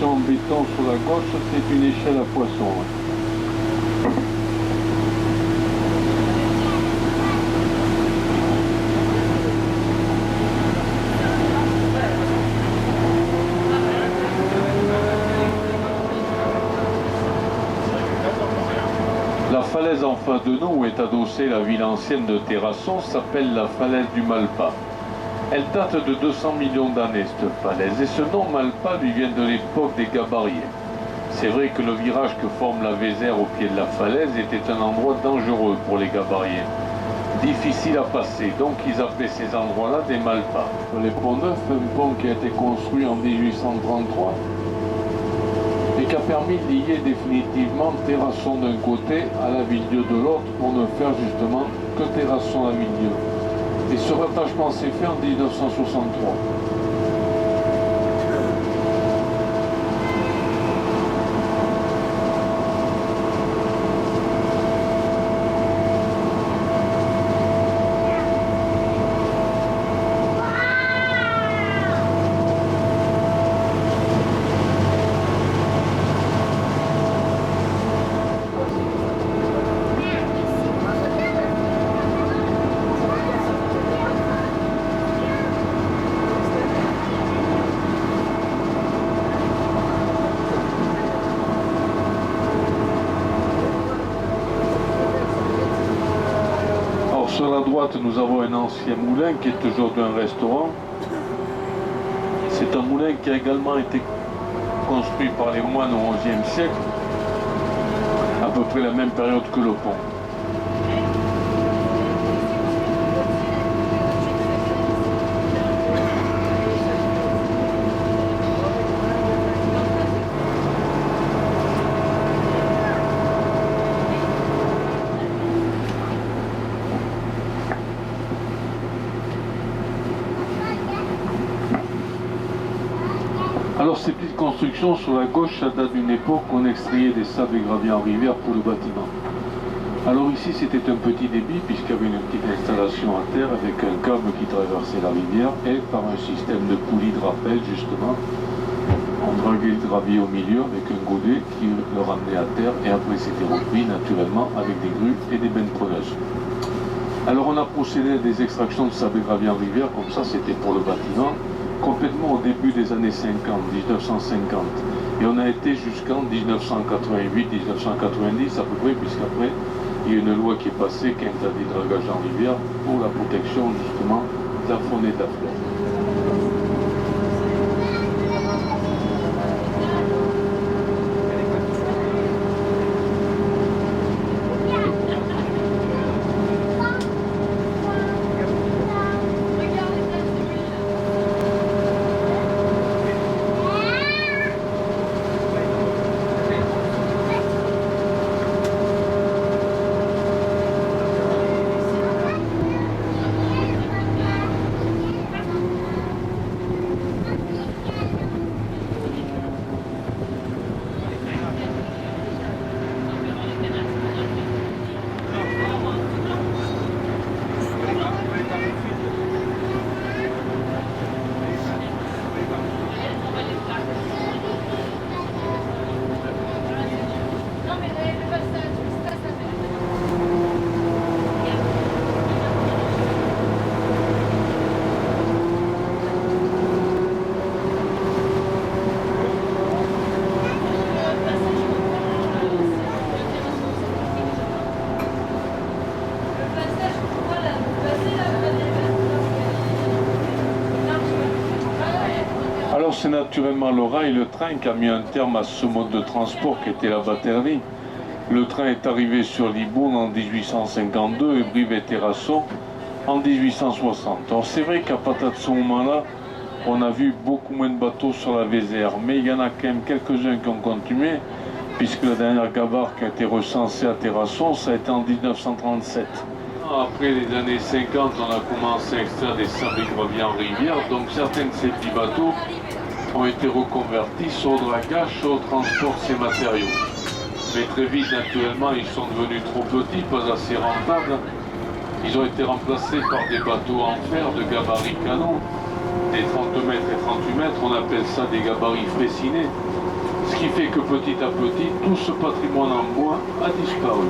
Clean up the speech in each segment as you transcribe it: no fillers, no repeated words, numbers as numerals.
construction en béton sur la gauche, c'est une échelle à poisson. La falaise en face de nous où est adossée la ville ancienne de Terrasson s'appelle la falaise du Malpas. Elle date de 200 millions d'années, cette falaise, et ce nom Malpas lui vient de l'époque des Gabariers. C'est vrai que le virage que forme la Vézère au pied de la falaise était un endroit dangereux pour les Gabariers. Difficile à passer, donc ils appelaient ces endroits-là des Malpas. Les ponts neufs, un pont qui a été construit en 1833, et qui a permis de lier définitivement Terrasson d'un côté à la Ville-Dieu de l'autre pour ne faire justement que Terrasson à Ville-Dieu. Et ce rattachement s'est fait en 1963. Sur la droite, nous avons un ancien moulin qui est aujourd'hui un restaurant. C'est un moulin qui a également été construit par les moines au XIe siècle, à peu près la même période que le pont. Alors ces petites constructions sur la gauche, ça date d'une époque où on extrayait des sables et graviers en rivière pour le bâtiment. Alors ici c'était un petit débit puisqu'il y avait une petite installation à terre avec un câble qui traversait la rivière et par un système de poulies de rappel justement, on draguait le gravier au milieu avec un godet qui le ramenait à terre et après c'était repris naturellement avec des grues et des bennes preneuses. Alors on a procédé à des extractions de sable et gravier en rivière, comme ça c'était pour le bâtiment, complètement au début des années 50, 1950. Et on a été jusqu'en 1988, 1990 à peu près, puisqu'après, il y a une loi qui est passée qui interdit le dragage en rivière pour la protection justement de la faune et de la flore. Alors c'est naturellement le rail et le train qui a mis un terme à ce mode de transport qui était la batterie. Le train est arrivé sur Libourne en 1852 et Brive et Terrasson en 1860. Alors c'est vrai qu'à partir de ce moment-là, on a vu beaucoup moins de bateaux sur la Vézère, mais il y en a quand même quelques-uns qui ont continué, puisque la dernière gabarre qui a été recensée à Terrasson, ça a été en 1937. Après les années 50, on a commencé à extraire des sables et graviers en rivière, donc certains de ces petits bateaux ont été reconvertis sur le dragage, sur le transport de ces matériaux. Mais très vite, naturellement, ils sont devenus trop petits, pas assez rentables. Ils ont été remplacés par des bateaux en fer de gabarit canon, des 30 mètres et 38 mètres, on appelle ça des gabarits frécinés. Ce qui fait que petit à petit, tout ce patrimoine en bois a disparu.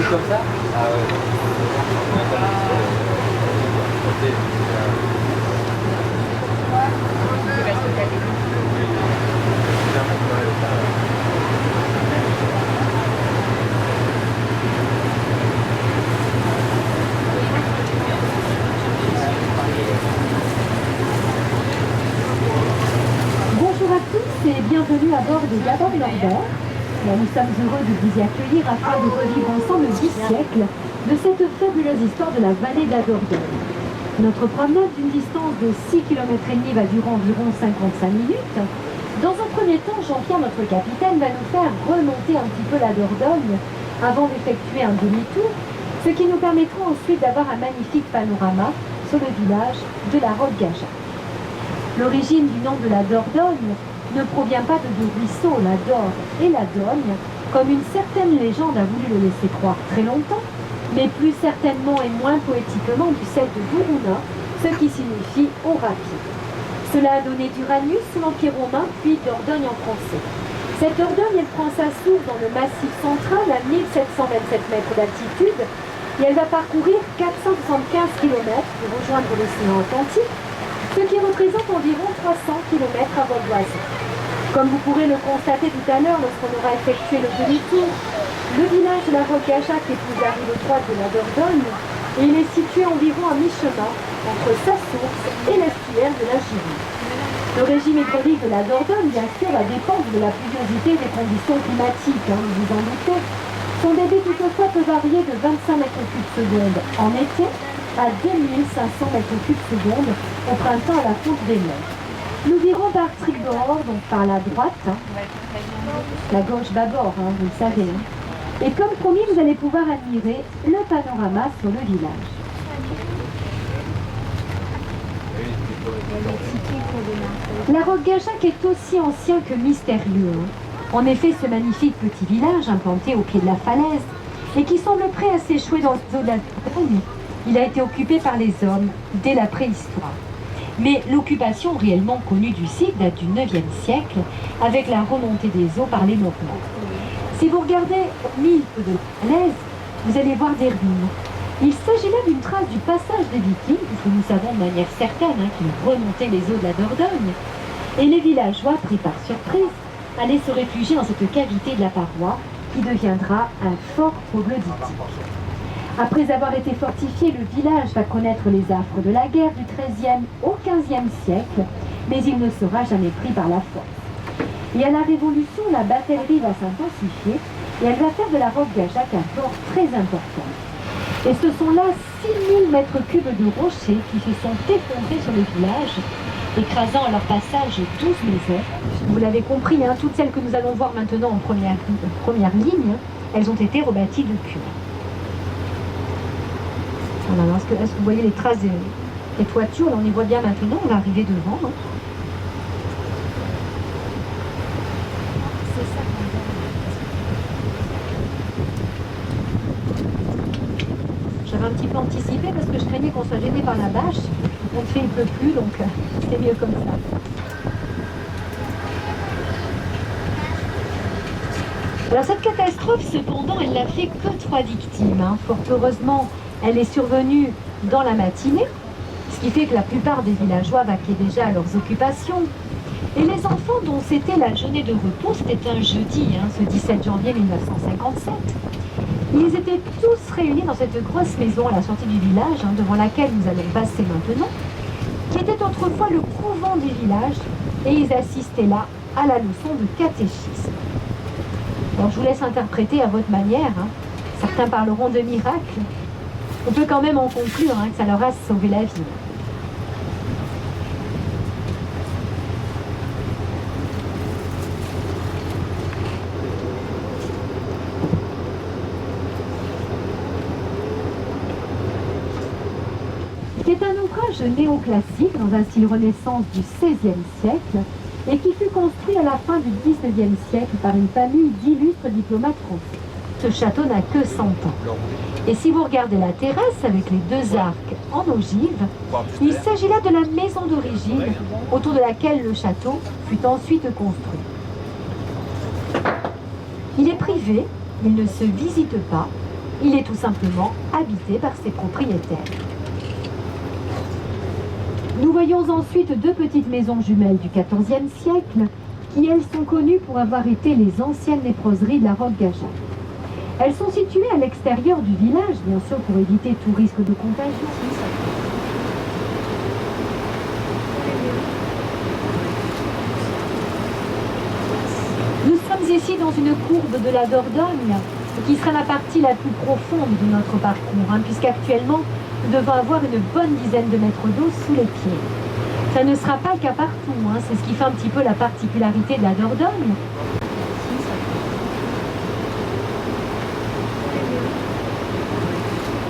Comme ça? Ah ouais. Bonjour à tous et bienvenue à bord de Gabon Norbert. Nous sommes heureux de vous y accueillir afin de revivre ensemble 10 siècles de cette fabuleuse histoire de la vallée de la Dordogne. Notre promenade d'une distance de 6 km et demi va durer environ 55 minutes. Dans un premier temps, Jean-Pierre, notre capitaine, va nous faire remonter un petit peu la Dordogne avant d'effectuer un demi-tour, ce qui nous permettra ensuite d'avoir un magnifique panorama sur le village de la Roque-Gajac. L'origine du nom de la Dordogne ne provient pas de deux ruisseaux, la Dor et la Dogne, comme une certaine légende a voulu le laisser croire très longtemps, mais plus certainement et moins poétiquement du celle de Dourouna, ce qui signifie eau rapide. Cela a donné d'Uranus sous l'Empire romain, puis Dordogne en français. Cette Dordogne, elle prend sa source dans le massif central à 1727 mètres d'altitude, et elle va parcourir 475 km pour rejoindre l'océan Atlantique, ce qui représente environ 300 km à vol d'oiseau. Comme vous pourrez le constater tout à l'heure lorsqu'on aura effectué le demi-tour, le village de la Roque-Gajac épouse la rive droite de la Dordogne et il est situé environ à mi-chemin entre sa source et l'estuaire de la Gironde. Le régime hydraulique de la Dordogne, bien sûr, va dépendre de la pluviosité et des conditions climatiques, vous vous en doutez. Son débit toutefois peut varier de 25 mètres cubes secondes en été à 2500 mètres cubes secondes au printemps à la fonte des neiges. Nous dirons par tribord, donc par la droite, la gauche bâbord, vous le savez. Et comme promis, vous allez pouvoir admirer le panorama sur le village. La Roque-Gageac est aussi ancien que mystérieux. En effet, ce magnifique petit village implanté au pied de la falaise et qui semble prêt à s'échouer dans le dos de la Dordogne, il a été occupé par les hommes dès la préhistoire. Mais l'occupation réellement connue du site date du 9e siècle avec la remontée des eaux par les Normands. Si vous regardez au milieu de la falaise, vous allez voir des ruines. Il s'agit là d'une trace du passage des Vikings, puisque nous savons de manière certaine qu'ils remontaient les eaux de la Dordogne. Et les villageois, pris par surprise, allaient se réfugier dans cette cavité de la paroi qui deviendra un fort troglodytique. Après avoir été fortifié, le village va connaître les affres de la guerre du XIIIe au XVe siècle, mais il ne sera jamais pris par la force. Et à la Révolution, la batellerie va s'intensifier et elle va faire de la Roque-Gageac un port très important. Et ce sont là 6000 mètres cubes de rochers qui se sont effondrés sur le village, écrasant à leur passage 12 maisons. Vous l'avez compris, toutes celles que nous allons voir maintenant en première ligne, elles ont été rebâties depuis. Voilà, est-ce que vous voyez les traces des toitures? Là, on y voit bien maintenant, on va arriver devant. J'avais un petit peu anticipé parce que je craignais qu'on soit gêné par la bâche. En fait, il ne pleut plus, donc c'est mieux comme ça. Alors cette catastrophe, cependant, elle n'a fait que 3 victimes. Fort heureusement, elle est survenue dans la matinée, ce qui fait que la plupart des villageois vaquaient déjà à leurs occupations. Et les enfants dont c'était la journée de repos, c'était un jeudi, ce 17 janvier 1957, ils étaient tous réunis dans cette grosse maison à la sortie du village, devant laquelle nous allons passer maintenant, qui était autrefois le couvent du village, et ils assistaient là à la leçon de catéchisme. Alors je vous laisse interpréter à votre manière. Certains parleront de miracle. On peut quand même en conclure que ça leur a sauvé la vie. C'est un ouvrage néoclassique dans un style Renaissance du XVIe siècle et qui fut construit à la fin du XIXe siècle par une famille d'illustres diplomates français. Ce château n'a que 100 ans. Et si vous regardez la terrasse avec les 2 arcs en ogive, il s'agit là de la maison d'origine autour de laquelle le château fut ensuite construit. Il est privé, il ne se visite pas, il est tout simplement habité par ses propriétaires. Nous voyons ensuite 2 petites maisons jumelles du XIVe siècle qui, elles, sont connues pour avoir été les anciennes léproseries de la Roque-Gageac. Elles sont situées à l'extérieur du village, bien sûr, pour éviter tout risque de contagion. Nous sommes ici dans une courbe de la Dordogne, qui sera la partie la plus profonde de notre parcours, puisqu'actuellement, nous devons avoir une bonne dizaine de mètres d'eau sous les pieds. Ça ne sera pas le cas partout, c'est ce qui fait un petit peu la particularité de la Dordogne.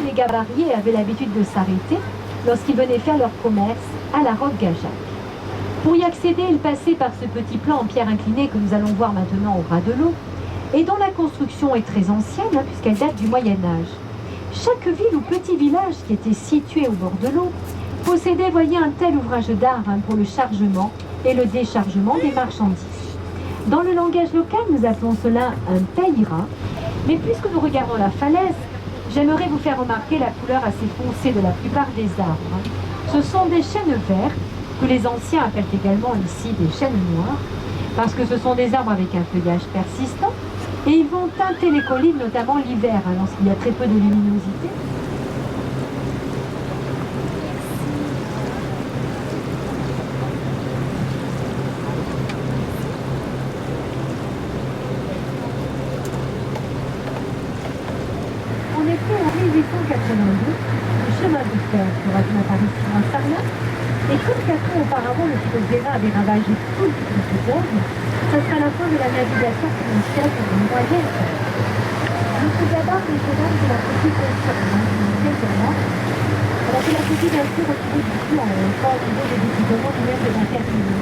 Les gabariers avaient l'habitude de s'arrêter lorsqu'ils venaient faire leur commerce à la Roque-Gageac. Pour y accéder, ils passaient par ce petit plan en pierre inclinée que nous allons voir maintenant au ras de l'eau, et dont la construction est très ancienne, puisqu'elle date du Moyen-Âge. Chaque ville ou petit village qui était situé au bord de l'eau possédait, voyez, un tel ouvrage d'art pour le chargement et le déchargement des marchandises. Dans le langage local, nous appelons cela un taïra, mais puisque nous regardons la falaise, j'aimerais vous faire remarquer la couleur assez foncée de la plupart des arbres. Ce sont des chênes verts, que les anciens appellent également ici des chênes noirs, parce que ce sont des arbres avec un feuillage persistant, et ils vont teinter les collines, notamment l'hiver, lorsqu'il y a très peu de luminosité. chemin de fer fera son apparition à Sarlat. Et comme 4 ans auparavant, le fleuve Véra avait ravagé tout le territoire, ça sera la fin de la navigation financière pour une moyenne. Notre gabarre régionale de la petite construction, elle a fait la petite bien sûr retrouvée du coup en fort niveau de décidement du même de l'intérieur.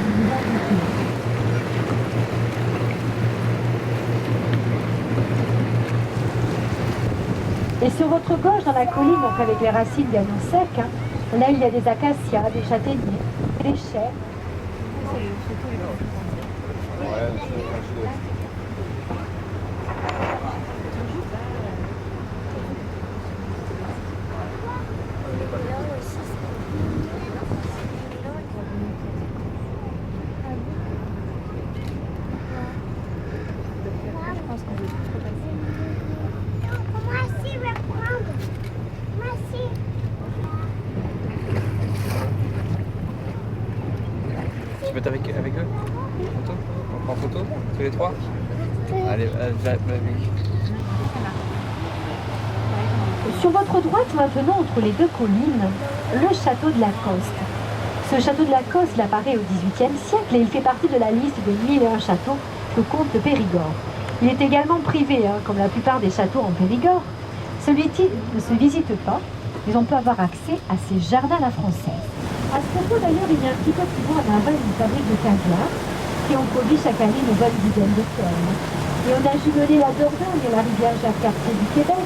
Et sur votre gauche, dans la colline, donc avec les racines gagnant secs, là il y a des acacias, des châtaigniers, des chais. Tu peux être avec eux? Photo? On prend photo? Tous les trois? Allez, Sur votre droite, maintenant, entre les deux collines, le château de Lacoste. Ce château de Lacoste, il apparaît au XVIIIe siècle et il fait partie de la liste des 1001 châteaux que compte le Périgord. Il est également privé, comme la plupart des châteaux en Périgord. Celui-ci ne se visite pas, mais on peut avoir accès à ces jardins à la française. À ce propos, d'ailleurs, il y a un petit peu plus loin en aval une fabrique de caviar qui en produit chaque année une bonne dizaine de tonnes. Et on a jumelé la Dordogne et la rivière Jacques-Cartier du Québec.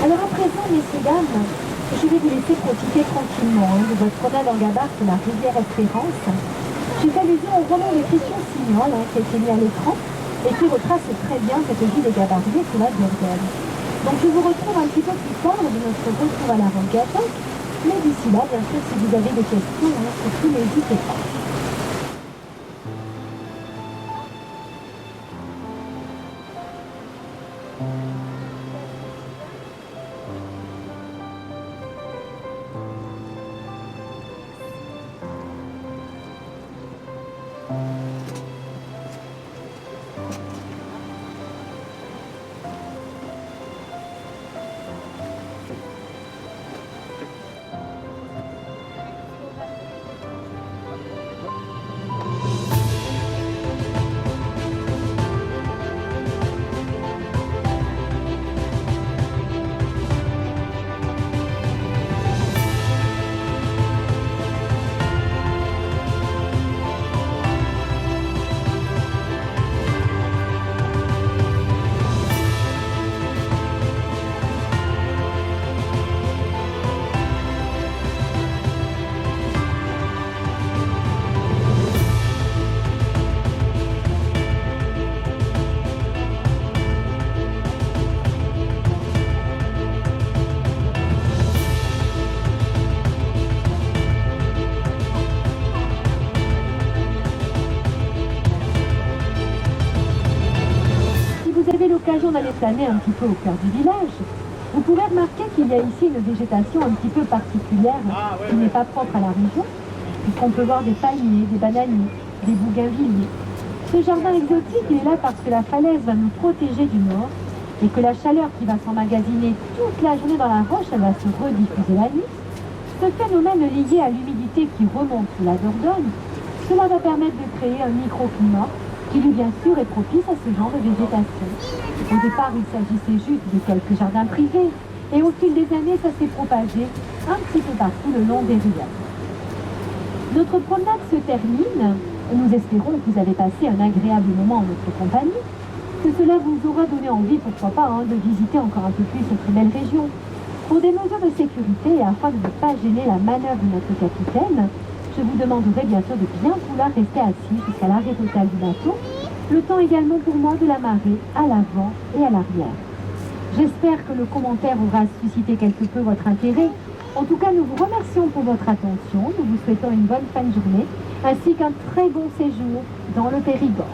Alors à présent, messieurs, dames, je vais vous laisser profiter tranquillement de votre promenade en gabarre sur la rivière Espérance. J'ai fait allusion au roman de Christian Signol qui a été mis à l'écran et qui retrace très bien cette vie des gabardiers sur la Dordogne. Donc je vous retrouve un petit peu plus tard de notre retour à la Roquette. Mais d'ici là, bien sûr, si vous avez des questions, surtout n'hésitez pas. L'occasion d'aller planer un petit peu au cœur du village, vous pourrez remarquer qu'il y a ici une végétation un petit peu particulière qui n'est pas propre à la région, puisqu'on peut voir des palmiers, des bananiers, des bougainvilliers. Ce jardin exotique, il est là parce que la falaise va nous protéger du nord et que la chaleur qui va s'emmagasiner toute la journée dans la roche, elle va se rediffuser la nuit. Ce phénomène lié à l'humidité qui remonte sous la Dordogne, cela va permettre de créer un microclimat qui lui bien sûr est propice à ce genre de végétation. Au départ, il s'agissait juste de quelques jardins privés, et au fil des années, ça s'est propagé un petit peu partout le long des rivières. Notre promenade se termine, nous espérons que vous avez passé un agréable moment en notre compagnie, que cela vous aura donné envie, pourquoi pas, de visiter encore un peu plus cette belle région. Pour des mesures de sécurité et afin de ne pas gêner la manœuvre de notre capitaine, je vous demanderai bien sûr de bien vouloir rester assis jusqu'à l'arrêt total du bateau, le temps également pour moi de l'amarrer à l'avant et à l'arrière. J'espère que le commentaire aura suscité quelque peu votre intérêt. En tout cas, nous vous remercions pour votre attention, nous vous souhaitons une bonne fin de journée, ainsi qu'un très bon séjour dans le Périgord.